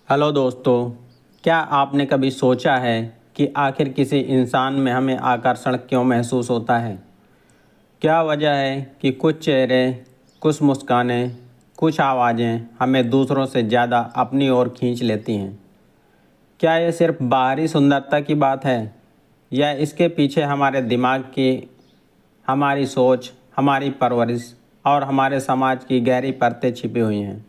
Hello दोस्तों, क्या आपने कभी सोचा है कि आखिर किसी इंसान में हमें आकर्षण क्यों महसूस होता है? क्या वजह है कि कुछ चेहरे, कुछ मुस्कानें, कुछ आवाज़ें हमें दूसरों से ज़्यादा अपनी ओर खींच लेती हैं? क्या ये सिर्फ बाहरी सुंदरता की बात है या इसके पीछे हमारे दिमाग की, हमारी सोच, हमारी परवरिश और हमारे समाज की गहरी परतें छिपी हुई हैं?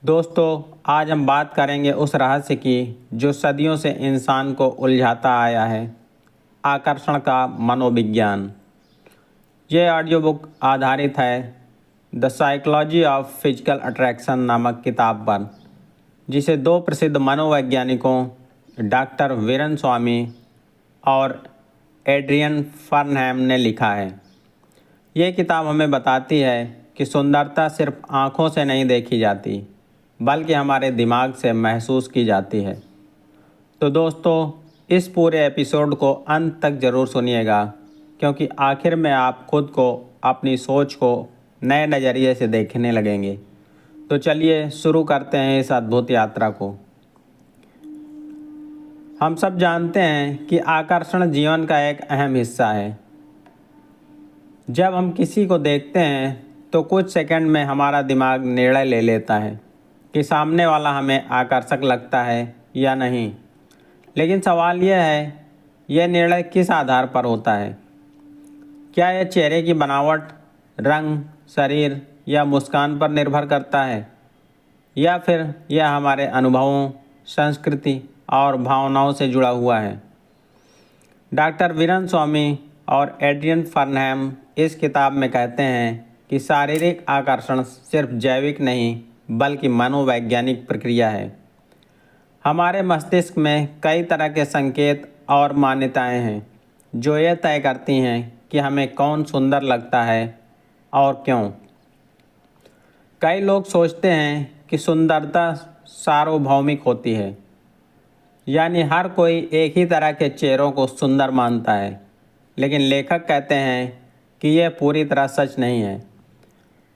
दोस्तों, आज हम बात करेंगे उस रहस्य की जो सदियों से इंसान को उलझाता आया है, आकर्षण का मनोविज्ञान। ये ऑडियो बुक आधारित है the psychology of physical attraction नामक किताब पर, जिसे दो प्रसिद्ध मनोवैज्ञानिकों डॉक्टर वीरेन स्वामी और एड्रियन फर्नहैम ने लिखा है। ये किताब हमें बताती है कि सुंदरता सिर्फ आँखों से नहीं देखी जाती, बल्कि हमारे दिमाग से महसूस की जाती है। तो दोस्तों, इस पूरे एपिसोड को अंत तक ज़रूर सुनिएगा, क्योंकि आखिर में आप खुद को, अपनी सोच को नए नज़रिए से देखने लगेंगे। तो चलिए शुरू करते हैं इस अद्भुत यात्रा को। हम सब जानते हैं कि आकर्षण जीवन का एक अहम हिस्सा है। जब हम किसी को देखते हैं तो कुछ सेकंड में हमारा दिमाग निर्णय ले लेता है कि सामने वाला हमें आकर्षक लगता है या नहीं। लेकिन सवाल यह है, यह निर्णय किस आधार पर होता है? क्या यह चेहरे की बनावट, रंग, शरीर या मुस्कान पर निर्भर करता है, या फिर यह हमारे अनुभवों, संस्कृति और भावनाओं से जुड़ा हुआ है? डॉक्टर वीरेन स्वामी और एड्रियन फर्नहैम इस किताब में कहते हैं कि शारीरिक आकर्षण सिर्फ जैविक नहीं, बल्कि मनोवैज्ञानिक प्रक्रिया है। हमारे मस्तिष्क में कई तरह के संकेत और मान्यताएं हैं जो ये तय करती हैं कि हमें कौन सुंदर लगता है और क्यों। कई लोग सोचते हैं कि सुंदरता सार्वभौमिक होती है, यानी हर कोई एक ही तरह के चेहरों को सुंदर मानता है। लेकिन लेखक कहते हैं कि यह पूरी तरह सच नहीं है।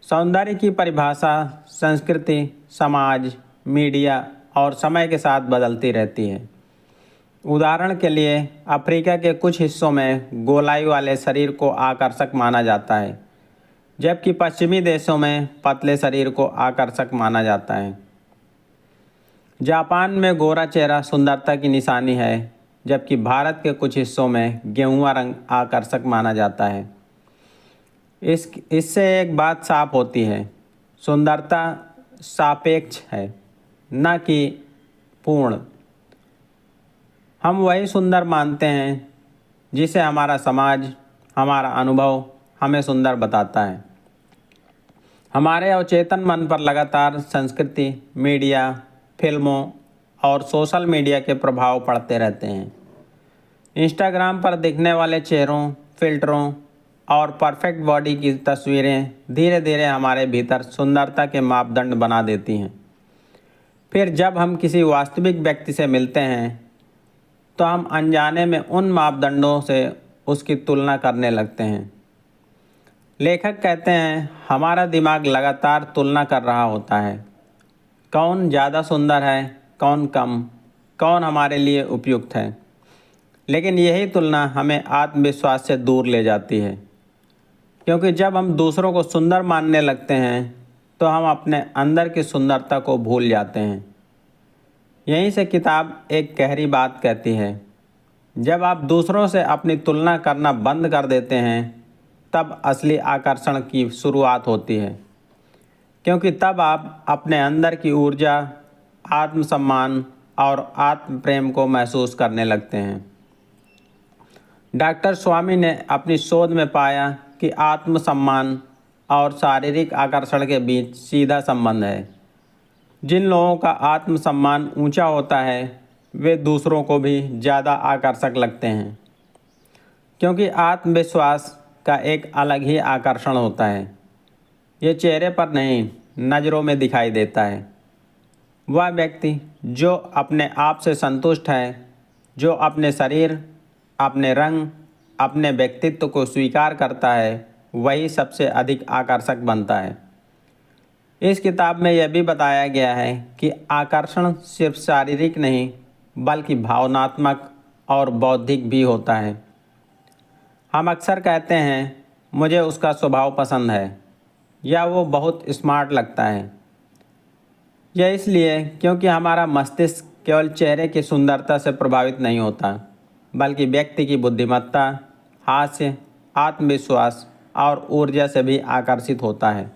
सौंदर्य की परिभाषा संस्कृति, समाज, मीडिया और समय के साथ बदलती रहती है। उदाहरण के लिए, अफ्रीका के कुछ हिस्सों में गोलाई वाले शरीर को आकर्षक माना जाता है, जबकि पश्चिमी देशों में पतले शरीर को आकर्षक माना जाता है। जापान में गोरा चेहरा सुंदरता की निशानी है, जबकि भारत के कुछ हिस्सों में गेहुआ रंग आकर्षक माना जाता है। इससे एक बात साफ होती है, सुंदरता सापेक्ष है, न कि पूर्ण। हम वही सुंदर मानते हैं जिसे हमारा समाज, हमारा अनुभव हमें सुंदर बताता है। हमारे अवचेतन मन पर लगातार संस्कृति, मीडिया, फिल्मों और सोशल मीडिया के प्रभाव पड़ते रहते हैं। इंस्टाग्राम पर दिखने वाले चेहरों, फिल्टरों और परफेक्ट बॉडी की तस्वीरें धीरे धीरे हमारे भीतर सुंदरता के मापदंड बना देती हैं। फिर जब हम किसी वास्तविक व्यक्ति से मिलते हैं तो हम अनजाने में उन मापदंडों से उसकी तुलना करने लगते हैं। लेखक कहते हैं, हमारा दिमाग लगातार तुलना कर रहा होता है। कौन ज़्यादा सुंदर है, कौन कम, कौन हमारे लिए उपयुक्त है। लेकिन यही तुलना हमें आत्मविश्वास से दूर ले जाती है, क्योंकि जब हम दूसरों को सुंदर मानने लगते हैं तो हम अपने अंदर की सुंदरता को भूल जाते हैं। यहीं से किताब एक गहरी बात कहती है, जब आप दूसरों से अपनी तुलना करना बंद कर देते हैं तब असली आकर्षण की शुरुआत होती है, क्योंकि तब आप अपने अंदर की ऊर्जा, आत्मसम्मान और आत्म प्रेम को महसूस करने लगते हैं। डॉक्टर स्वामी ने अपनी शोध में पाया कि आत्मसम्मान और शारीरिक आकर्षण के बीच सीधा संबंध है। जिन लोगों का आत्मसम्मान ऊंचा होता है वे दूसरों को भी ज़्यादा आकर्षक लगते हैं, क्योंकि आत्मविश्वास का एक अलग ही आकर्षण होता है। ये चेहरे पर नहीं, नज़रों में दिखाई देता है। वह व्यक्ति जो अपने आप से संतुष्ट है, जो अपने शरीर, अपने रंग, अपने व्यक्तित्व को स्वीकार करता है, वही सबसे अधिक आकर्षक बनता है। इस किताब में यह भी बताया गया है कि आकर्षण सिर्फ शारीरिक नहीं बल्कि भावनात्मक और बौद्धिक भी होता है। हम अक्सर कहते हैं मुझे उसका स्वभाव पसंद है या वो बहुत स्मार्ट लगता है। यह इसलिए क्योंकि हमारा मस्तिष्क केवल चेहरे की सुंदरता से प्रभावित नहीं होता बल्कि व्यक्ति की बुद्धिमत्ता, हास्य, आत्मविश्वास और ऊर्जा से भी आकर्षित होता है।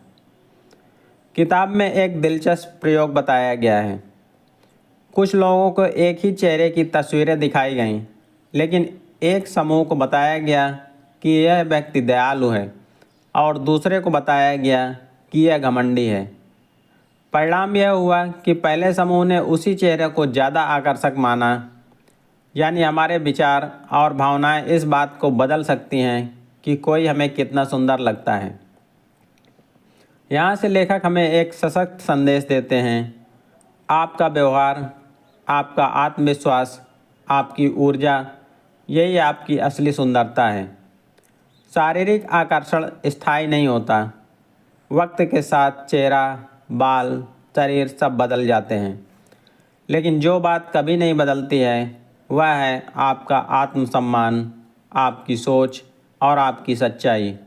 किताब में एक दिलचस्प प्रयोग बताया गया है। कुछ लोगों को एक ही चेहरे की तस्वीरें दिखाई गईं, लेकिन एक समूह को बताया गया कि यह व्यक्ति दयालु है और दूसरे को बताया गया कि यह घमंडी है। परिणाम यह हुआ कि पहले समूह ने उसी चेहरे को ज़्यादा आकर्षक माना। यानी हमारे विचार और भावनाएं इस बात को बदल सकती हैं कि कोई हमें कितना सुंदर लगता है। यहाँ से लेखक हमें एक सशक्त संदेश देते हैं। आपका व्यवहार, आपका आत्मविश्वास, आपकी ऊर्जा, यही आपकी असली सुंदरता है। शारीरिक आकर्षण स्थायी नहीं होता। वक्त के साथ चेहरा, बाल, शरीर सब बदल जाते हैं, लेकिन जो बात कभी नहीं बदलती है वह है आपका आत्मसम्मान, आपकी सोच और आपकी सच्चाई।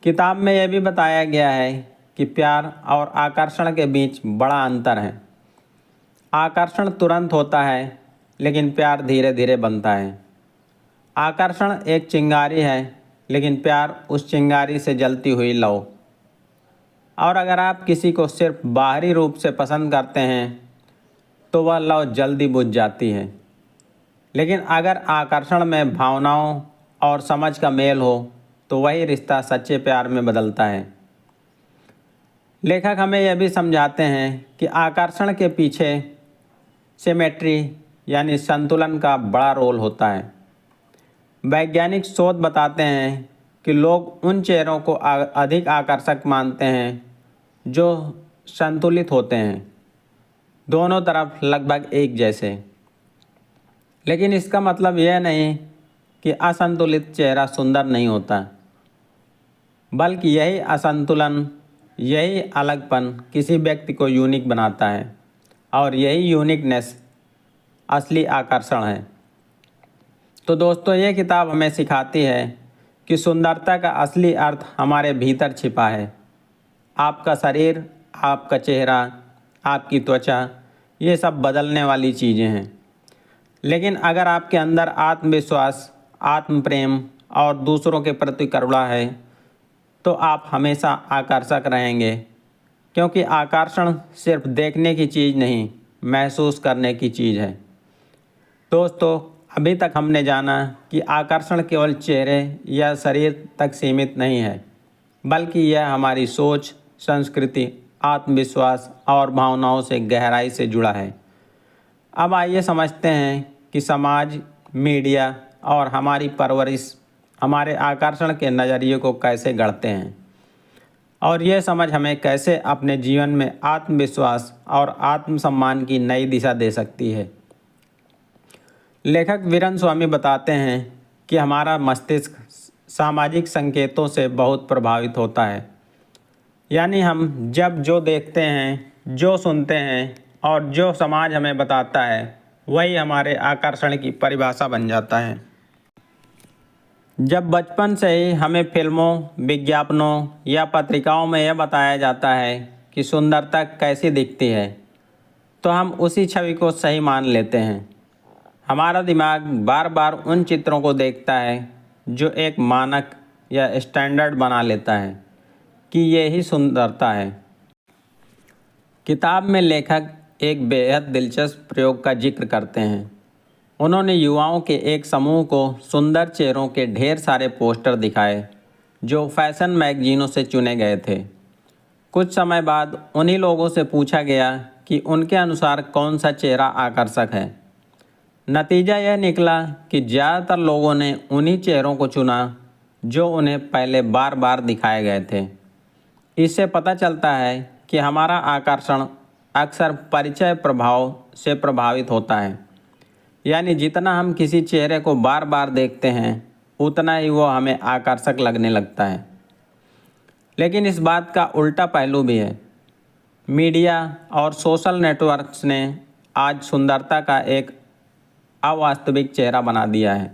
किताब में यह भी बताया गया है कि प्यार और आकर्षण के बीच बड़ा अंतर है। आकर्षण तुरंत होता है, लेकिन प्यार धीरे धीरे बनता है। आकर्षण एक चिंगारी है, लेकिन प्यार उस चिंगारी से जलती हुई लौ। और अगर आप किसी को सिर्फ बाहरी रूप से पसंद करते हैं तो वह लौ जल्दी बुझ जाती है। लेकिन अगर आकर्षण में भावनाओं और समझ का मेल हो तो वही रिश्ता सच्चे प्यार में बदलता है। लेखक हमें यह भी समझाते हैं कि आकर्षण के पीछे सिमेट्री यानी संतुलन का बड़ा रोल होता है। वैज्ञानिक शोध बताते हैं कि लोग उन चेहरों को अधिक आकर्षक मानते हैं जो संतुलित होते हैं, दोनों तरफ लगभग एक जैसे। लेकिन इसका मतलब यह नहीं कि असंतुलित चेहरा सुंदर नहीं होता, बल्कि यही असंतुलन, यही अलगपन किसी व्यक्ति को यूनिक बनाता है और यही यूनिकनेस असली आकर्षण है। तो दोस्तों, ये किताब हमें सिखाती है कि सुंदरता का असली अर्थ हमारे भीतर छिपा है। आपका शरीर, आपका चेहरा, आपकी त्वचा, ये सब बदलने वाली चीज़ें हैं। लेकिन अगर आपके अंदर आत्मविश्वास, आत्म प्रेम और दूसरों के प्रति करुणा है तो आप हमेशा आकर्षक रहेंगे, क्योंकि आकर्षण सिर्फ देखने की चीज़ नहीं, महसूस करने की चीज़ है। दोस्तों, अभी तक हमने जाना कि आकर्षण केवल चेहरे या शरीर तक सीमित नहीं है, बल्कि यह हमारी सोच, संस्कृति, आत्मविश्वास और भावनाओं से गहराई से जुड़ा है। अब आइए समझते हैं कि समाज, मीडिया और हमारी परवरिश हमारे आकर्षण के नज़रिए को कैसे गढ़ते हैं और यह समझ हमें कैसे अपने जीवन में आत्मविश्वास और आत्मसम्मान की नई दिशा दे सकती है। लेखक वीरेंद्र स्वामी बताते हैं कि हमारा मस्तिष्क सामाजिक संकेतों से बहुत प्रभावित होता है। यानी हम जब जो देखते हैं, जो सुनते हैं और जो समाज हमें बताता है, वही हमारे आकर्षण की परिभाषा बन जाता है। जब बचपन से ही हमें फिल्मों, विज्ञापनों या पत्रिकाओं में यह बताया जाता है कि सुंदरता कैसी दिखती है, तो हम उसी छवि को सही मान लेते हैं। हमारा दिमाग बार बार उन चित्रों को देखता है जो एक मानक या स्टैंडर्ड बना लेता है कि ये ही सुंदरता है। किताब में लेखक एक बेहद दिलचस्प प्रयोग का जिक्र करते हैं। उन्होंने युवाओं के एक समूह को सुंदर चेहरों के ढेर सारे पोस्टर दिखाए जो फैशन मैगजीनों से चुने गए थे। कुछ समय बाद उन्हीं लोगों से पूछा गया कि उनके अनुसार कौन सा चेहरा आकर्षक है। नतीजा यह निकला कि ज़्यादातर लोगों ने उन्हीं चेहरों को चुना जो उन्हें पहले बार बार दिखाए गए थे। इससे पता चलता है कि हमारा आकर्षण अक्सर परिचय प्रभाव से प्रभावित होता है। यानी जितना हम किसी चेहरे को बार बार देखते हैं, उतना ही वो हमें आकर्षक लगने लगता है। लेकिन इस बात का उल्टा पहलू भी है। मीडिया और सोशल नेटवर्क्स ने आज सुंदरता का एक अवास्तविक चेहरा बना दिया है।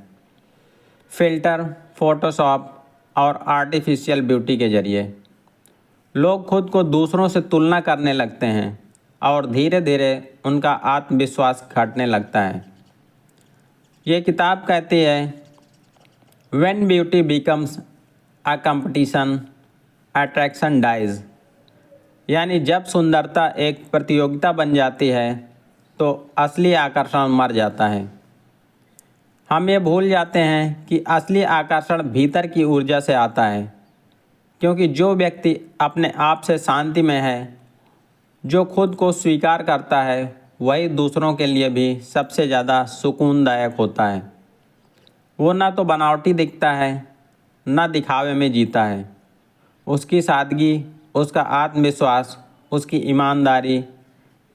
फिल्टर, फोटोशॉप और आर्टिफिशियल ब्यूटी के जरिए लोग खुद को दूसरों से तुलना करने लगते हैं और धीरे धीरे उनका आत्मविश्वास घटने लगता है। ये किताब कहती है, when beauty becomes a competition, attraction dies. यानी जब सुंदरता एक प्रतियोगिता बन जाती है तो असली आकर्षण मर जाता है। हम ये भूल जाते हैं कि असली आकर्षण भीतर की ऊर्जा से आता है, क्योंकि जो व्यक्ति अपने आप से शांति में है, जो खुद को स्वीकार करता है, वही दूसरों के लिए भी सबसे ज़्यादा सुकूनदायक होता है। वो ना तो बनावटी दिखता है, ना दिखावे में जीता है। उसकी सादगी, उसका आत्मविश्वास, उसकी ईमानदारी,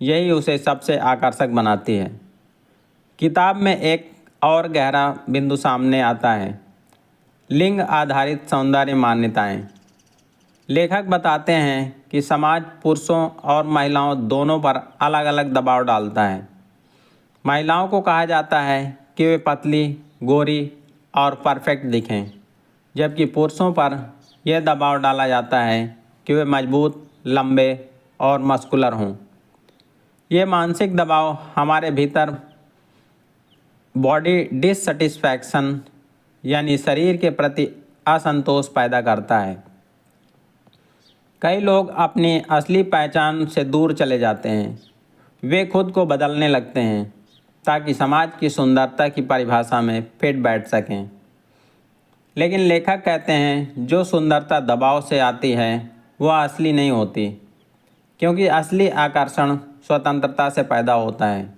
यही उसे सबसे आकर्षक बनाती है। किताब में एक और गहरा बिंदु सामने आता है, लिंग आधारित सौंदर्य मान्यताएं। लेखक बताते हैं कि समाज पुरुषों और महिलाओं दोनों पर अलग अलग दबाव डालता है। महिलाओं को कहा जाता है कि वे पतली, गोरी और परफेक्ट दिखें, जबकि पुरुषों पर यह दबाव डाला जाता है कि वे मजबूत, लंबे और मस्कुलर हों। ये मानसिक दबाव हमारे भीतर बॉडी डिससेटिस्फैक्शन यानी शरीर के प्रति असंतोष पैदा करता है। कई लोग अपनी असली पहचान से दूर चले जाते हैं। वे खुद को बदलने लगते हैं ताकि समाज की सुंदरता की परिभाषा में फिट बैठ सकें। लेकिन लेखक कहते हैं, जो सुंदरता दबाव से आती है वह असली नहीं होती, क्योंकि असली आकर्षण स्वतंत्रता से पैदा होता है,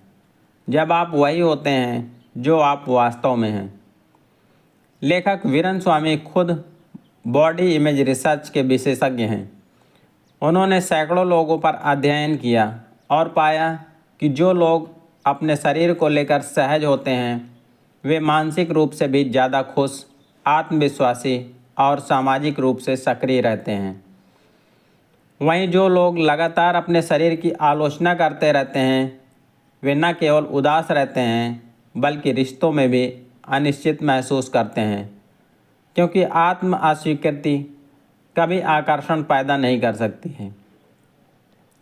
जब आप वही होते हैं जो आप वास्तव में हैं। लेखक वीरन स्वामी खुद बॉडी इमेज रिसर्च के विशेषज्ञ हैं। उन्होंने सैकड़ों लोगों पर अध्ययन किया और पाया कि जो लोग अपने शरीर को लेकर सहज होते हैं, वे मानसिक रूप से भी ज़्यादा खुश, आत्मविश्वासी और सामाजिक रूप से सक्रिय रहते हैं। वहीं जो लोग लगातार अपने शरीर की आलोचना करते रहते हैं, वे न केवल उदास रहते हैं बल्कि रिश्तों में भी अनिश्चित महसूस करते हैं, क्योंकि आत्म अस्वीकृति कभी आकर्षण पैदा नहीं कर सकती है।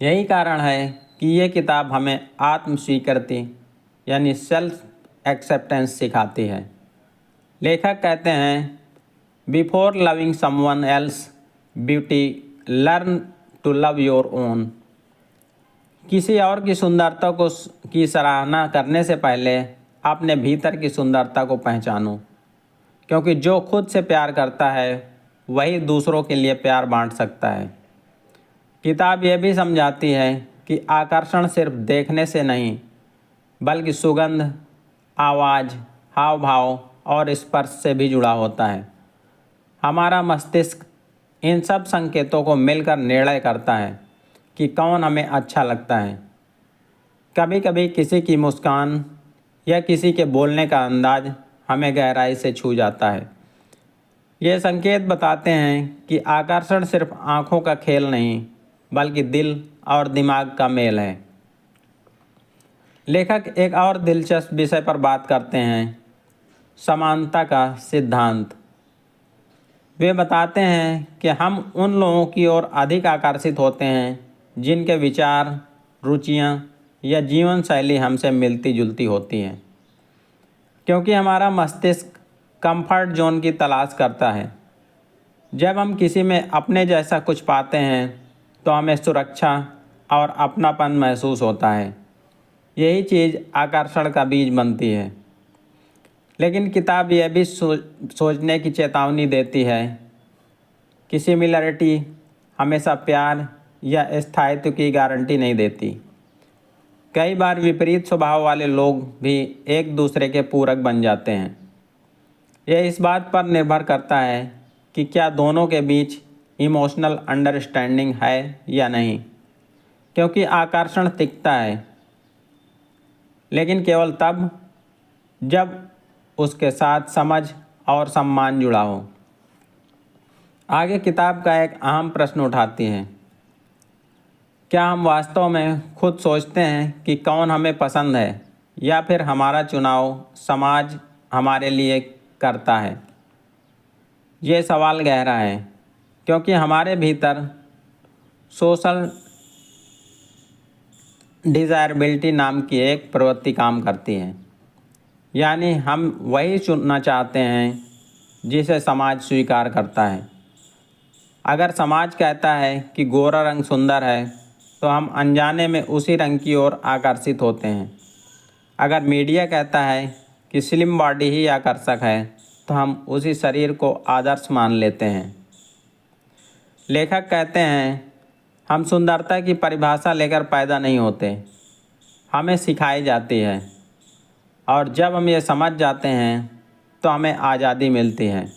यही कारण है कि ये किताब हमें आत्म स्वीकृति यानी सेल्फ एक्सेप्टेंस सिखाती है। लेखक कहते हैं, before loving someone else beauty learn to love your own. किसी और की सुंदरता की सराहना करने से पहले अपने भीतर की सुंदरता को पहचानो, क्योंकि जो खुद से प्यार करता है वही दूसरों के लिए प्यार बांट सकता है। किताब यह भी समझाती है कि आकर्षण सिर्फ देखने से नहीं, बल्कि सुगंध, आवाज़, हाव भाव और स्पर्श से भी जुड़ा होता है। हमारा मस्तिष्क इन सब संकेतों को मिलकर निर्णय करता है कि कौन हमें अच्छा लगता है। कभी कभी किसी की मुस्कान या किसी के बोलने का अंदाज हमें गहराई से छू जाता है। ये संकेत बताते हैं कि आकर्षण सिर्फ आँखों का खेल नहीं, बल्कि दिल और दिमाग का मेल है। लेखक एक और दिलचस्प विषय पर बात करते हैं, समानता का सिद्धांत। वे बताते हैं कि हम उन लोगों की ओर अधिक आकर्षित होते हैं जिनके विचार, रुचियाँ या जीवन शैली हमसे मिलती जुलती होती हैं, क्योंकि हमारा मस्तिष्क कंफर्ट जोन की तलाश करता है। जब हम किसी में अपने जैसा कुछ पाते हैं तो हमें सुरक्षा और अपनापन महसूस होता है। यही चीज़ आकर्षण का बीज बनती है। लेकिन किताब यह भी सोचने की चेतावनी देती है कि सिमिलरिटी हमेशा प्यार या स्थायित्व की गारंटी नहीं देती। कई बार विपरीत स्वभाव वाले लोग भी एक दूसरे के पूरक बन जाते हैं। यह इस बात पर निर्भर करता है कि क्या दोनों के बीच इमोशनल अंडरस्टैंडिंग है या नहीं, क्योंकि आकर्षण टिकता है, लेकिन केवल तब जब उसके साथ समझ और सम्मान जुड़ा हो। आगे किताब का एक अहम प्रश्न उठाती है, क्या हम वास्तव में खुद सोचते हैं कि कौन हमें पसंद है, या फिर हमारा चुनाव समाज हमारे लिए करता है? ये सवाल गहरा है, क्योंकि हमारे भीतर सोशल डिज़ायरेबिलिटी नाम की एक प्रवृत्ति काम करती है। यानी हम वही चुनना चाहते हैं जिसे समाज स्वीकार करता है। अगर समाज कहता है कि गोरा रंग सुंदर है, तो हम अनजाने में उसी रंग की ओर आकर्षित होते हैं। अगर मीडिया कहता है कि स्लिम बॉडी ही आकर्षक है, तो हम उसी शरीर को आदर्श मान लेते हैं। लेखक कहते हैं, हम सुंदरता की परिभाषा लेकर पैदा नहीं होते, हमें सिखाई जाती है। और जब हम ये समझ जाते हैं तो हमें आज़ादी मिलती है।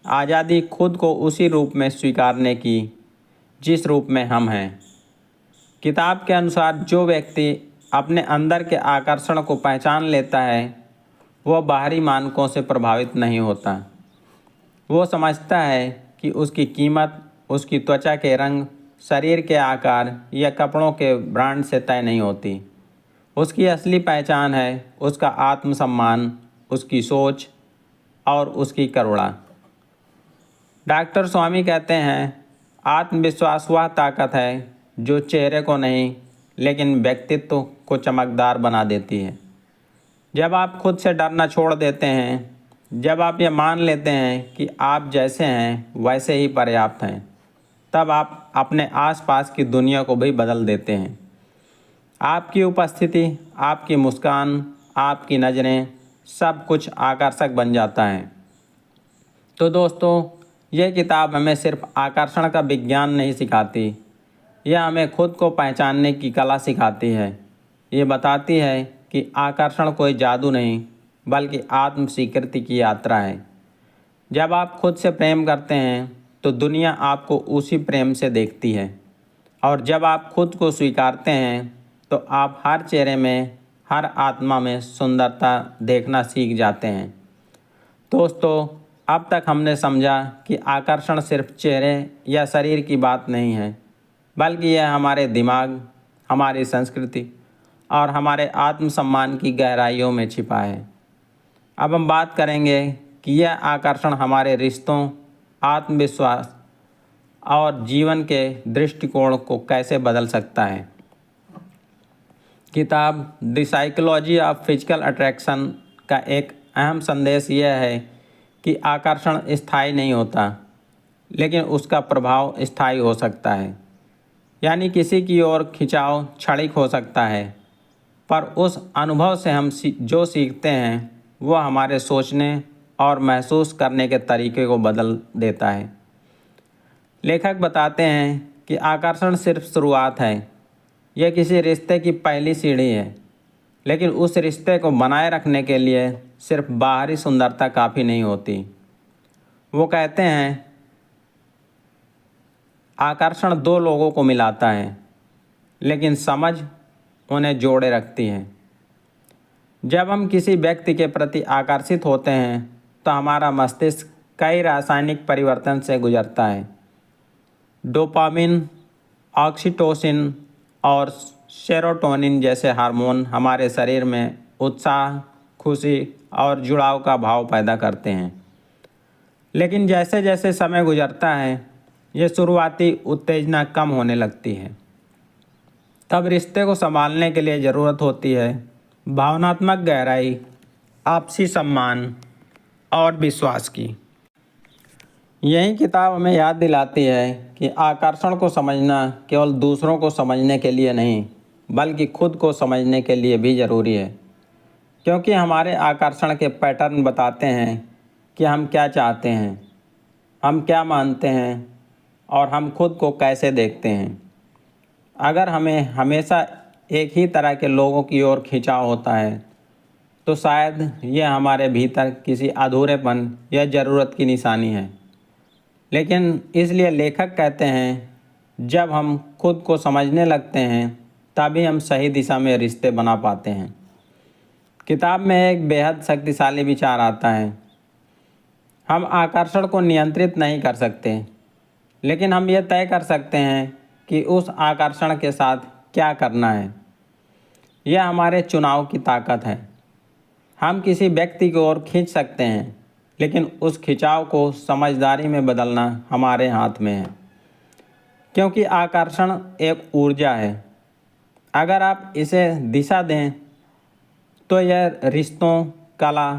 आज़ादी खुद को उसी रूप में स्वीकारने की जिस रूप में हम हैं। किताब के अनुसार जो व्यक्ति अपने अंदर के आकर्षण को पहचान लेता है, वह बाहरी मानकों से प्रभावित नहीं होता। वो समझता है कि उसकी कीमत उसकी त्वचा के रंग, शरीर के आकार या कपड़ों के ब्रांड से तय नहीं होती। उसकी असली पहचान है उसका आत्मसम्मान, उसकी सोच और उसकी करुणा। डॉक्टर स्वामी कहते हैं, आत्मविश्वास वह ताकत है जो चेहरे को नहीं लेकिन व्यक्तित्व को चमकदार बना देती है। जब आप खुद से डरना छोड़ देते हैं, जब आप ये मान लेते हैं कि आप जैसे हैं वैसे ही पर्याप्त हैं, तब आप अपने आसपास की दुनिया को भी बदल देते हैं। आपकी उपस्थिति, आपकी मुस्कान, आपकी नज़रें, सब कुछ आकर्षक बन जाता है। तो दोस्तों, ये किताब हमें सिर्फ आकर्षण का विज्ञान नहीं सिखाती, यह हमें खुद को पहचानने की कला सिखाती है। ये बताती है कि आकर्षण कोई जादू नहीं, बल्कि आत्म स्वीकृति की यात्रा है। जब आप खुद से प्रेम करते हैं तो दुनिया आपको उसी प्रेम से देखती है, और जब आप खुद को स्वीकारते हैं तो आप हर चेहरे में, हर आत्मा में सुंदरता देखना सीख जाते हैं। दोस्तों, अब तक हमने समझा कि आकर्षण सिर्फ चेहरे या शरीर की बात नहीं है, बल्कि यह हमारे दिमाग, हमारी संस्कृति और हमारे आत्मसम्मान की गहराइयों में छिपा है। अब हम बात करेंगे कि यह आकर्षण हमारे रिश्तों, आत्मविश्वास और जीवन के दृष्टिकोण को कैसे बदल सकता है। किताब the psychology of physical attraction का एक अहम संदेश यह है कि आकर्षण स्थायी नहीं होता, लेकिन उसका प्रभाव स्थायी हो सकता है। यानी किसी की ओर खिंचाव क्षणिक हो सकता है, पर उस अनुभव से हम जो सीखते हैं वह हमारे सोचने और महसूस करने के तरीके को बदल देता है। लेखक बताते हैं कि आकर्षण सिर्फ शुरुआत है, यह किसी रिश्ते की पहली सीढ़ी है, लेकिन उस रिश्ते को बनाए रखने के लिए सिर्फ बाहरी सुंदरता काफ़ी नहीं होती। वो कहते हैं, आकर्षण दो लोगों को मिलाता है, लेकिन समझ उन्हें जोड़े रखती है। जब हम किसी व्यक्ति के प्रति आकर्षित होते हैं तो हमारा मस्तिष्क कई रासायनिक परिवर्तन से गुजरता है। डोपामिन, ऑक्सीटोसिन और सेरोटोनिन जैसे हार्मोन हमारे शरीर में उत्साह, खुशी और जुड़ाव का भाव पैदा करते हैं। लेकिन जैसे जैसे समय गुजरता है, ये शुरुआती उत्तेजना कम होने लगती है। तब रिश्ते को संभालने के लिए ज़रूरत होती है भावनात्मक गहराई, आपसी सम्मान और विश्वास की। यही किताब हमें याद दिलाती है कि आकर्षण को समझना केवल दूसरों को समझने के लिए नहीं, बल्कि खुद को समझने के लिए भी ज़रूरी है। क्योंकि हमारे आकर्षण के पैटर्न बताते हैं कि हम क्या चाहते हैं, हम क्या मानते हैं और हम खुद को कैसे देखते हैं। अगर हमें हमेशा एक ही तरह के लोगों की ओर खिंचाव होता है, तो शायद यह हमारे भीतर किसी अधूरेपन या ज़रूरत की निशानी है। लेकिन इसलिए लेखक कहते हैं, जब हम खुद को समझने लगते हैं तभी हम सही दिशा में रिश्ते बना पाते हैं। किताब में एक बेहद शक्तिशाली विचार आता है, हम आकर्षण को नियंत्रित नहीं कर सकते, लेकिन हम ये तय कर सकते हैं कि उस आकर्षण के साथ क्या करना है। यह हमारे चुनाव की ताकत है। हम किसी व्यक्ति की ओर खींच सकते हैं, लेकिन उस खिंचाव को समझदारी में बदलना हमारे हाथ में है, क्योंकि आकर्षण एक ऊर्जा है। अगर आप इसे दिशा दें तो यह रिश्तों, कला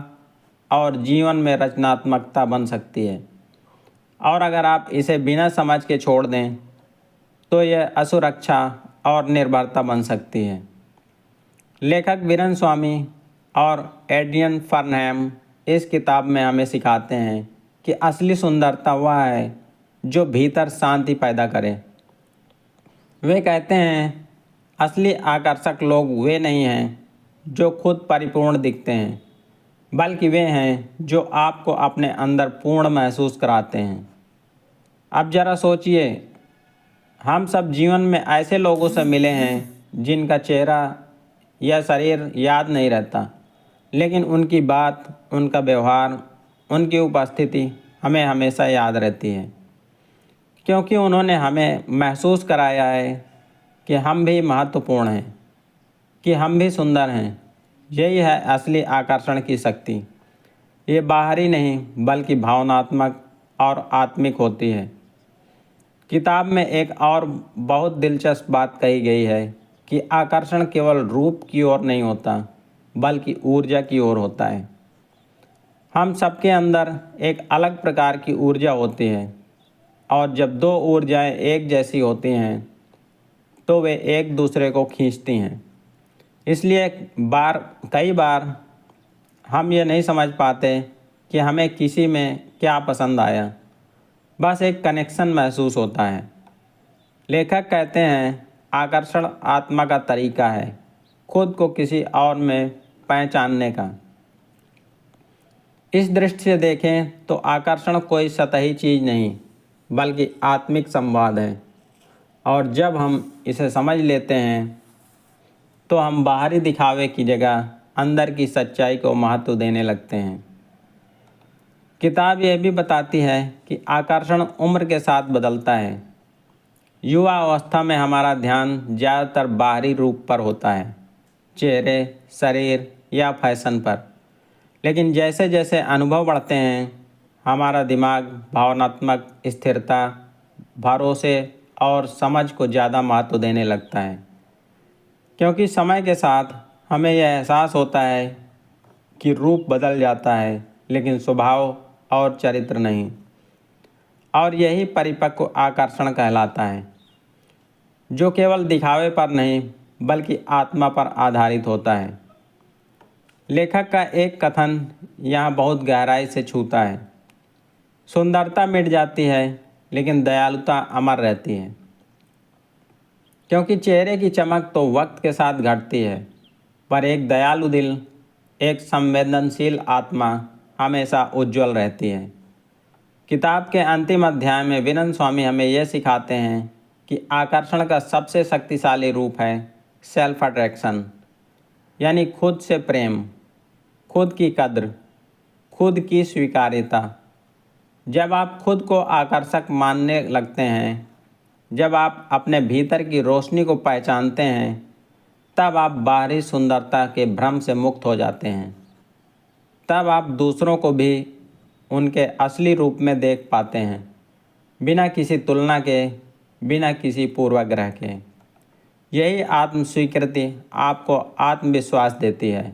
और जीवन में रचनात्मकता बन सकती है, और अगर आप इसे बिना समझ के छोड़ दें तो यह असुरक्षा और निर्भरता बन सकती है। लेखक वीरेंद्र स्वामी और एड्रियन फर्नहैम इस किताब में हमें सिखाते हैं कि असली सुंदरता वह है जो भीतर शांति पैदा करे। वे कहते हैं, असली आकर्षक लोग वे नहीं हैं जो खुद परिपूर्ण दिखते हैं, बल्कि वे हैं जो आपको अपने अंदर पूर्ण महसूस कराते हैं। अब ज़रा सोचिए, हम सब जीवन में ऐसे लोगों से मिले हैं जिनका चेहरा या शरीर याद नहीं रहता, लेकिन उनकी बात, उनका व्यवहार, उनकी उपस्थिति हमें हमेशा याद रहती है, क्योंकि उन्होंने हमें महसूस कराया है कि हम भी महत्वपूर्ण हैं, कि हम भी सुंदर हैं। यही है असली आकर्षण की शक्ति। ये बाहरी नहीं बल्कि भावनात्मक और आत्मिक होती है। किताब में एक और बहुत दिलचस्प बात कही गई है कि आकर्षण केवल रूप की ओर नहीं होता, बल्कि ऊर्जा की ओर होता है। हम सबके अंदर एक अलग प्रकार की ऊर्जा होती है, और जब दो ऊर्जाएं एक जैसी होती हैं तो वे एक दूसरे को खींचती हैं। इसलिए कई बार हम ये नहीं समझ पाते कि हमें किसी में क्या पसंद आया, बस एक कनेक्शन महसूस होता है। लेखक कहते हैं, आकर्षण आत्मा का तरीका है खुद को किसी और में पहचानने का। इस दृष्टि से देखें तो आकर्षण कोई सतही चीज़ नहीं, बल्कि आत्मिक संवाद है, और जब हम इसे समझ लेते हैं तो हम बाहरी दिखावे की जगह अंदर की सच्चाई को महत्व देने लगते हैं। किताब यह भी बताती है कि आकर्षण उम्र के साथ बदलता है। युवा अवस्था में हमारा ध्यान ज़्यादातर बाहरी रूप पर होता है, चेहरे, शरीर या फैशन पर। लेकिन जैसे जैसे अनुभव बढ़ते हैं, हमारा दिमाग भावनात्मक स्थिरता, भरोसे और समझ को ज़्यादा महत्व देने लगता है, क्योंकि समय के साथ हमें यह एहसास होता है कि रूप बदल जाता है, लेकिन स्वभाव और चरित्र नहीं। और यही परिपक्व आकर्षण कहलाता है, जो केवल दिखावे पर नहीं बल्कि आत्मा पर आधारित होता है। लेखक का एक कथन यहाँ बहुत गहराई से छूता है, सुंदरता मिट जाती है लेकिन दयालुता अमर रहती है। क्योंकि चेहरे की चमक तो वक्त के साथ घटती है, पर एक दयालु दिल, एक संवेदनशील आत्मा हमेशा उज्जवल रहती है। किताब के अंतिम अध्याय में वीरेंद्र स्वामी हमें यह सिखाते हैं कि आकर्षण का सबसे शक्तिशाली रूप है सेल्फ अट्रैक्शन, यानी खुद से प्रेम, खुद की कद्र, खुद की स्वीकार्यता। जब आप खुद को आकर्षक मानने लगते हैं, जब आप अपने भीतर की रोशनी को पहचानते हैं, तब आप बाहरी सुंदरता के भ्रम से मुक्त हो जाते हैं। तब आप दूसरों को भी उनके असली रूप में देख पाते हैं, बिना किसी तुलना के, बिना किसी पूर्वाग्रह के। यही आत्मस्वीकृति आपको आत्मविश्वास देती है,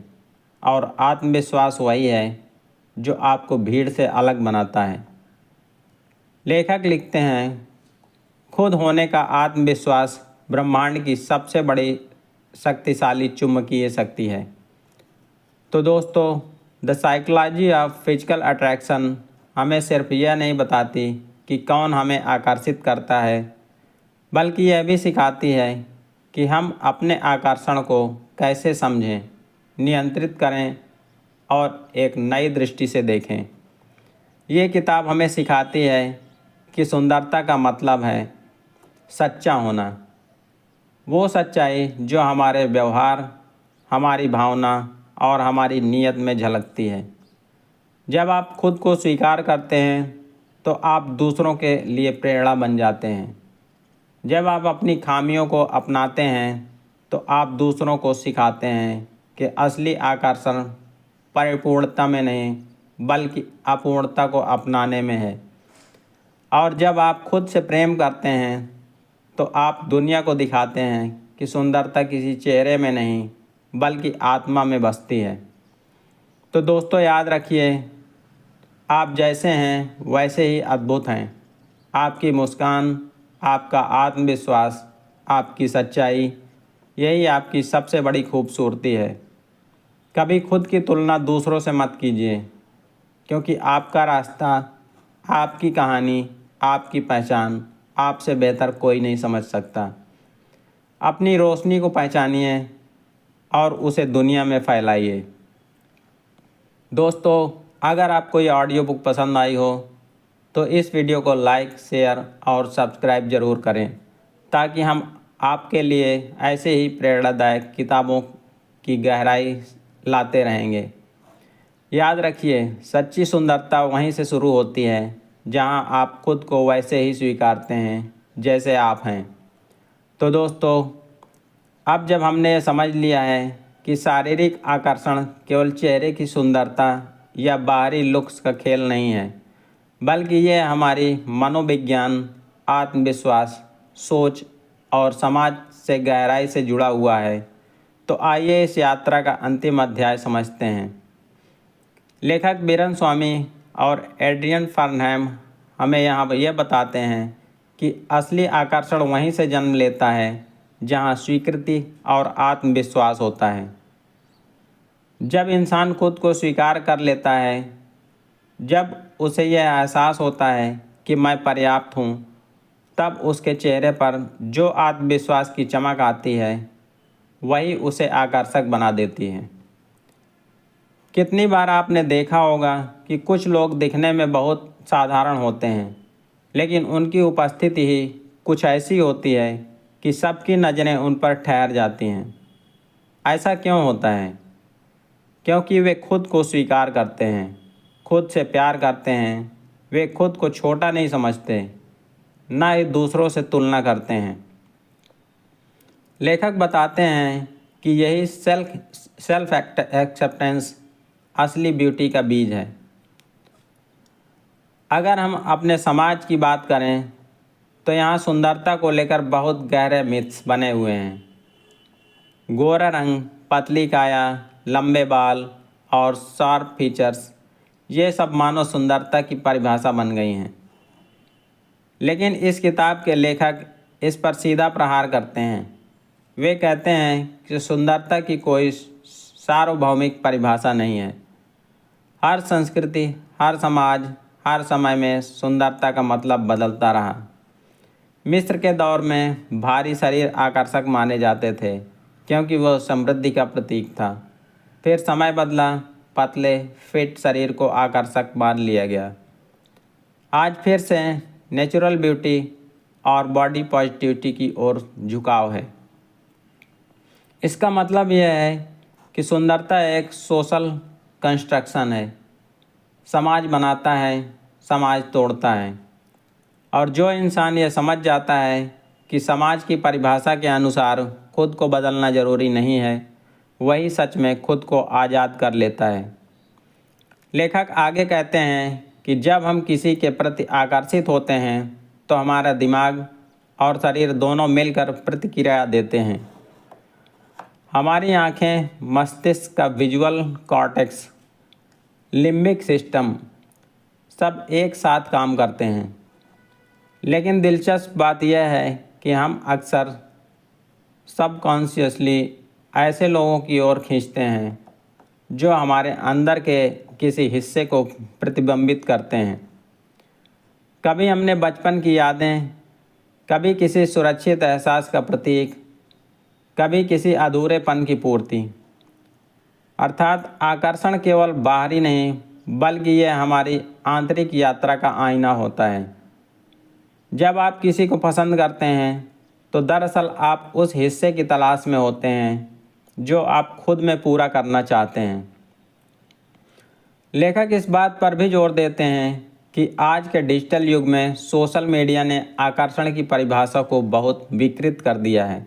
और आत्मविश्वास वही है जो आपको भीड़ से अलग बनाता है। लेखक लिखते हैं, खुद होने का आत्मविश्वास ब्रह्मांड की सबसे बड़ी शक्तिशाली चुंबकीय शक्ति है। तो दोस्तों, the psychology of physical attraction हमें सिर्फ यह नहीं बताती कि कौन हमें आकर्षित करता है, बल्कि यह भी सिखाती है कि हम अपने आकर्षण को कैसे समझें, नियंत्रित करें और एक नई दृष्टि से देखें। ये किताब हमें सिखाती है कि सुंदरता का मतलब है सच्चा होना, वो सच्चाई जो हमारे व्यवहार, हमारी भावना और हमारी नीयत में झलकती है। जब आप खुद को स्वीकार करते हैं तो आप दूसरों के लिए प्रेरणा बन जाते हैं। जब आप अपनी खामियों को अपनाते हैं तो आप दूसरों को सिखाते हैं कि असली आकर्षण परिपूर्णता में नहीं बल्कि अपूर्णता को अपनाने में है। और जब आप खुद से प्रेम करते हैं तो आप दुनिया को दिखाते हैं कि सुंदरता किसी चेहरे में नहीं बल्कि आत्मा में बसती है। तो दोस्तों याद रखिए, आप जैसे हैं वैसे ही अद्भुत हैं। आपकी मुस्कान, आपका आत्मविश्वास, आपकी सच्चाई, यही आपकी सबसे बड़ी खूबसूरती है। कभी खुद की तुलना दूसरों से मत कीजिए, क्योंकि आपका रास्ता, आपकी कहानी, आपकी पहचान आपसे बेहतर कोई नहीं समझ सकता। अपनी रोशनी को पहचानिए और उसे दुनिया में फैलाइए। दोस्तों, अगर आपको ये ऑडियो बुक पसंद आई हो तो इस वीडियो को लाइक, शेयर और सब्सक्राइब ज़रूर करें, ताकि हम आपके लिए ऐसे ही प्रेरणादायक किताबों की गहराई लाते रहेंगे। याद रखिए, सच्ची सुंदरता वहीं से शुरू होती है जहां आप खुद को वैसे ही स्वीकारते हैं जैसे आप हैं। तो दोस्तों, अब जब हमने ये समझ लिया है कि शारीरिक आकर्षण केवल चेहरे की सुंदरता या बाहरी लुक्स का खेल नहीं है, बल्कि ये हमारी मनोविज्ञान, आत्मविश्वास, सोच और समाज से गहराई से जुड़ा हुआ है, तो आइए इस यात्रा का अंतिम अध्याय समझते हैं। लेखक बीरन स्वामी और एड्रियन फर्नहैम हमें यहाँ यह बताते हैं कि असली आकर्षण वहीं से जन्म लेता है जहाँ स्वीकृति और आत्मविश्वास होता है। जब इंसान खुद को स्वीकार कर लेता है, जब उसे यह एहसास होता है कि मैं पर्याप्त हूँ, तब उसके चेहरे पर जो आत्मविश्वास की चमक आती है वही उसे आकर्षक बना देती है। कितनी बार आपने देखा होगा कि कुछ लोग दिखने में बहुत साधारण होते हैं, लेकिन उनकी उपस्थिति ही कुछ ऐसी होती है कि सबकी नज़रें उन पर ठहर जाती हैं। ऐसा क्यों होता है? क्योंकि वे खुद को स्वीकार करते हैं, खुद से प्यार करते हैं। वे खुद को छोटा नहीं समझते, ना ही दूसरों से तुलना करते हैं। लेखक बताते हैं कि यही सेल्फ एक्सेप्टेंस असली ब्यूटी का बीज है। अगर हम अपने समाज की बात करें तो यहाँ सुंदरता को लेकर बहुत गहरे मिथ्स बने हुए हैं। गोरा रंग, पतली काया, लंबे बाल और शार्प फीचर्स, ये सब मानो सुंदरता की परिभाषा बन गई हैं। लेकिन इस किताब के लेखक इस पर सीधा प्रहार करते हैं। वे कहते हैं कि सुंदरता की कोई सार्वभौमिक परिभाषा नहीं है। हर संस्कृति, हर समाज, हर समय में सुंदरता का मतलब बदलता रहा। मिस्र के दौर में भारी शरीर आकर्षक माने जाते थे क्योंकि वह समृद्धि का प्रतीक था। फिर समय बदला, पतले फिट शरीर को आकर्षक मान लिया गया। आज फिर से नेचुरल ब्यूटी और बॉडी पॉजिटिविटी की ओर झुकाव है। इसका मतलब यह है कि सुंदरता एक सोशल कंस्ट्रक्शन है। समाज बनाता है, समाज तोड़ता है। और जो इंसान यह समझ जाता है कि समाज की परिभाषा के अनुसार खुद को बदलना ज़रूरी नहीं है, वही सच में खुद को आज़ाद कर लेता है। लेखक आगे कहते हैं कि जब हम किसी के प्रति आकर्षित होते हैं तो हमारा दिमाग और शरीर दोनों मिलकर प्रतिक्रिया देते हैं। हमारी आँखें, मस्तिष्क का विजुअल कॉर्टेक्स, लिम्बिक सिस्टम सब एक साथ काम करते हैं। लेकिन दिलचस्प बात यह है कि हम अक्सर सबकॉन्शियसली ऐसे लोगों की ओर खींचते हैं जो हमारे अंदर के किसी हिस्से को प्रतिबिंबित करते हैं। कभी हमने बचपन की यादें, कभी किसी सुरक्षित एहसास का प्रतीक, कभी किसी अधूरेपन की पूर्ति। अर्थात आकर्षण केवल बाहरी नहीं बल्कि यह हमारी आंतरिक यात्रा का आईना होता है। जब आप किसी को पसंद करते हैं तो दरअसल आप उस हिस्से की तलाश में होते हैं जो आप खुद में पूरा करना चाहते हैं। लेखक इस बात पर भी जोर देते हैं कि आज के डिजिटल युग में सोशल मीडिया ने आकर्षण की परिभाषा को बहुत विकृत कर दिया है।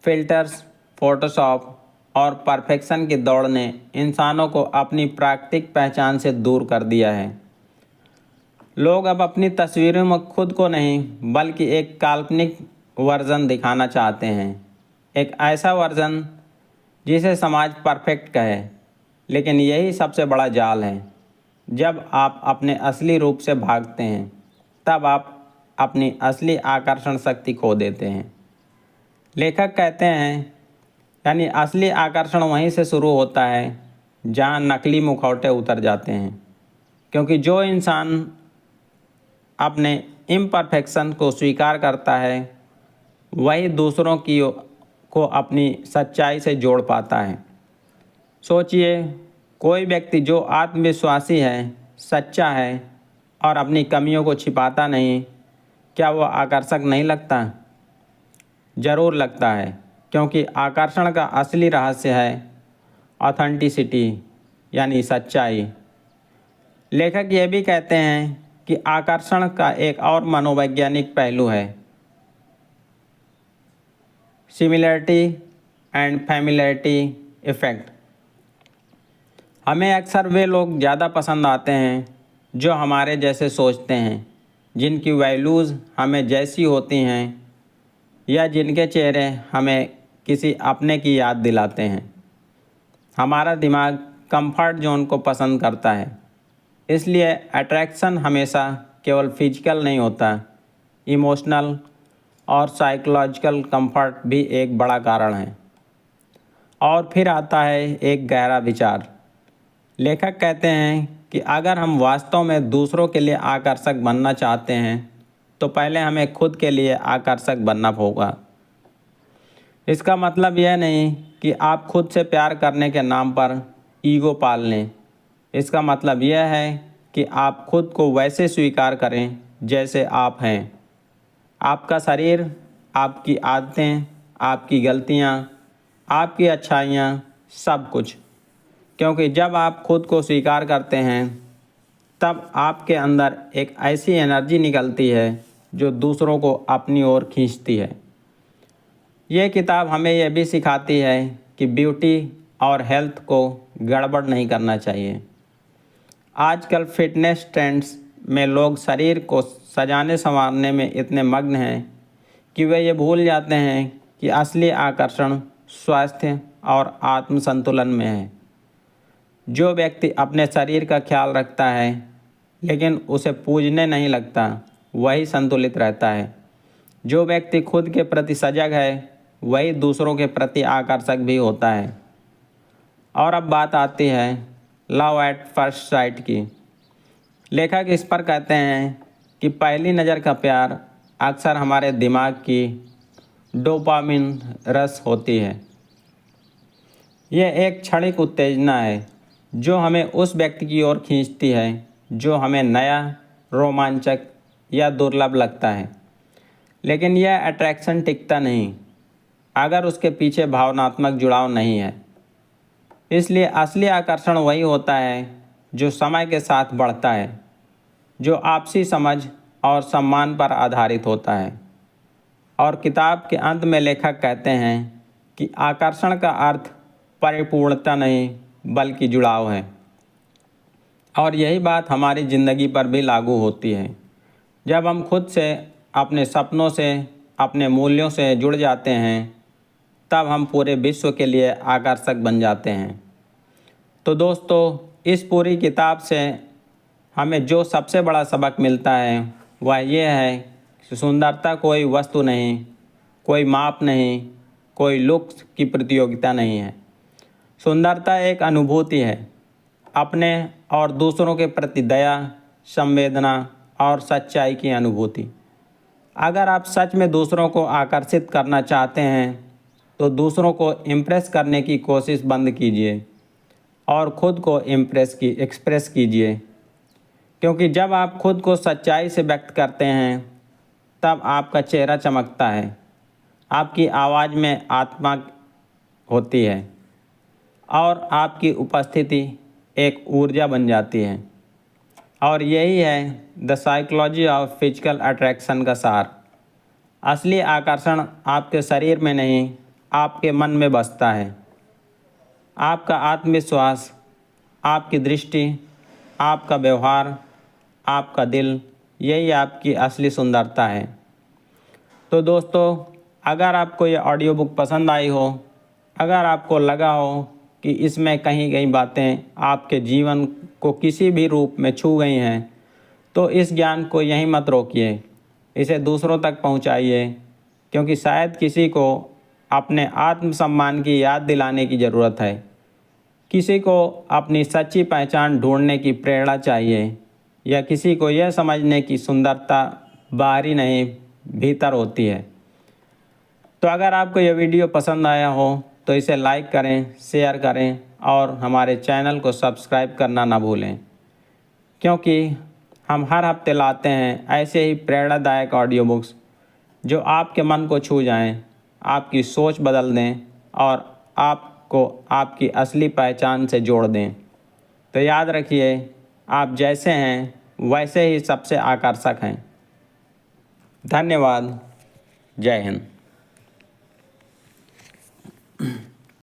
फिल्टर्स, फोटोशॉप और परफेक्शन की दौड़ ने इंसानों को अपनी प्राकृतिक पहचान से दूर कर दिया है। लोग अब अपनी तस्वीरों में खुद को नहीं बल्कि एक काल्पनिक वर्जन दिखाना चाहते हैं। एक ऐसा वर्जन जिसे समाज परफेक्ट कहे। लेकिन यही सबसे बड़ा जाल है। जब आप अपने असली रूप से भागते हैं तब आप अपनी असली आकर्षण शक्ति खो देते हैं। लेखक कहते हैं यानी असली आकर्षण वहीं से शुरू होता है जहां नकली मुखौटे उतर जाते हैं। क्योंकि जो इंसान अपने इम्परफेक्शन को स्वीकार करता है वही दूसरों की को अपनी सच्चाई से जोड़ पाता है। सोचिए, कोई व्यक्ति जो आत्मविश्वासी है, सच्चा है और अपनी कमियों को छिपाता नहीं, क्या वो आकर्षक नहीं लगता? ज़रूर लगता है, क्योंकि आकर्षण का असली रहस्य है ऑथेंटिसिटी यानी सच्चाई। लेखक ये भी कहते हैं कि आकर्षण का एक और मनोवैज्ञानिक पहलू है, सिमिलरिटी एंड फैमिलियरिटी इफ़ेक्ट। हमें अक्सर वे लोग ज़्यादा पसंद आते हैं जो हमारे जैसे सोचते हैं, जिनकी वैल्यूज़ हमें जैसी होती हैं या जिनके चेहरे हमें किसी अपने की याद दिलाते हैं। हमारा दिमाग कंफर्ट जोन को पसंद करता है, इसलिए अट्रैक्शन हमेशा केवल फिजिकल नहीं होता, इमोशनल और साइकोलॉजिकल कंफर्ट भी एक बड़ा कारण है। और फिर आता है एक गहरा विचार। लेखक कहते हैं कि अगर हम वास्तव में दूसरों के लिए आकर्षक बनना चाहते हैं तो पहले हमें खुद के लिए आकर्षक बनना होगा। इसका मतलब यह नहीं कि आप खुद से प्यार करने के नाम पर ईगो पाल लें। इसका मतलब यह है कि आप खुद को वैसे स्वीकार करें जैसे आप हैं। आपका शरीर, आपकी आदतें, आपकी गलतियाँ, आपकी अच्छाइयाँ, सब कुछ। क्योंकि जब आप खुद को स्वीकार करते हैं तब आपके अंदर एक ऐसी एनर्जी निकलती है जो दूसरों को अपनी ओर खींचती है। ये किताब हमें यह भी सिखाती है कि ब्यूटी और हेल्थ को गड़बड़ नहीं करना चाहिए। आजकल फिटनेस ट्रेंड्स में लोग शरीर को सजाने संवारने में इतने मग्न हैं कि वे ये भूल जाते हैं कि असली आकर्षण स्वास्थ्य और आत्मसंतुलन में है। जो व्यक्ति अपने शरीर का ख्याल रखता है लेकिन उसे पूजने नहीं लगता, वही संतुलित रहता है। जो व्यक्ति खुद के प्रति सजग है वही दूसरों के प्रति आकर्षक भी होता है। और अब बात आती है लव एट फर्स्ट साइट की। लेखक इस पर कहते हैं कि पहली नज़र का प्यार अक्सर हमारे दिमाग की डोपामिन रस होती है। यह एक क्षणिक उत्तेजना है जो हमें उस व्यक्ति की ओर खींचती है जो हमें नया, रोमांचक या दुर्लभ लगता है। लेकिन यह अट्रैक्शन टिकता नहीं अगर उसके पीछे भावनात्मक जुड़ाव नहीं है। इसलिए असली आकर्षण वही होता है जो समय के साथ बढ़ता है, जो आपसी समझ और सम्मान पर आधारित होता है। और किताब के अंत में लेखक कहते हैं कि आकर्षण का अर्थ परिपूर्णता नहीं बल्कि जुड़ाव है। और यही बात हमारी ज़िंदगी पर भी लागू होती है। जब हम खुद से, अपने सपनों से, अपने मूल्यों से जुड़ जाते हैं तब हम पूरे विश्व के लिए आकर्षक बन जाते हैं। तो दोस्तों, इस पूरी किताब से हमें जो सबसे बड़ा सबक मिलता है वह यह है कि सुंदरता कोई वस्तु नहीं, कोई माप नहीं, कोई लुक्स की प्रतियोगिता नहीं है। सुंदरता एक अनुभूति है, अपने और दूसरों के प्रति दया, संवेदना और सच्चाई की अनुभूति। अगर आप सच में दूसरों को आकर्षित करना चाहते हैं तो दूसरों को इम्प्रेस करने की कोशिश बंद कीजिए और ख़ुद को एक्सप्रेस कीजिए। क्योंकि जब आप खुद को सच्चाई से व्यक्त करते हैं तब आपका चेहरा चमकता है, आपकी आवाज़ में आत्मा होती है और आपकी उपस्थिति एक ऊर्जा बन जाती है। और यही है the psychology of physical attraction का सार। असली आकर्षण आपके शरीर में नहीं, आपके मन में बसता है। आपका आत्मविश्वास, आपकी दृष्टि, आपका व्यवहार, आपका दिल, यही आपकी असली सुंदरता है। तो दोस्तों, अगर आपको ये ऑडियो बुक पसंद आई हो, अगर आपको लगा हो कि इसमें कहीं कहीं बातें आपके जीवन को किसी भी रूप में छू गई हैं, तो इस ज्ञान को यहीं मत रोकिए, इसे दूसरों तक पहुंचाइए, क्योंकि शायद किसी को अपने आत्मसम्मान की याद दिलाने की ज़रूरत है। किसी को अपनी सच्ची पहचान ढूंढने की प्रेरणा चाहिए, या किसी को यह समझने की सुंदरता बाहरी नहीं भीतर होती है। तो अगर आपको यह वीडियो पसंद आया हो तो इसे लाइक करें, शेयर करें और हमारे चैनल को सब्सक्राइब करना ना भूलें, क्योंकि हम हर हफ्ते लाते हैं ऐसे ही प्रेरणादायक ऑडियो बुक्स जो आपके मन को छू जाएं, आपकी सोच बदल दें और आपको आपकी असली पहचान से जोड़ दें। तो याद रखिए, आप जैसे हैं वैसे ही सबसे आकर्षक हैं। धन्यवाद। जय हिंद।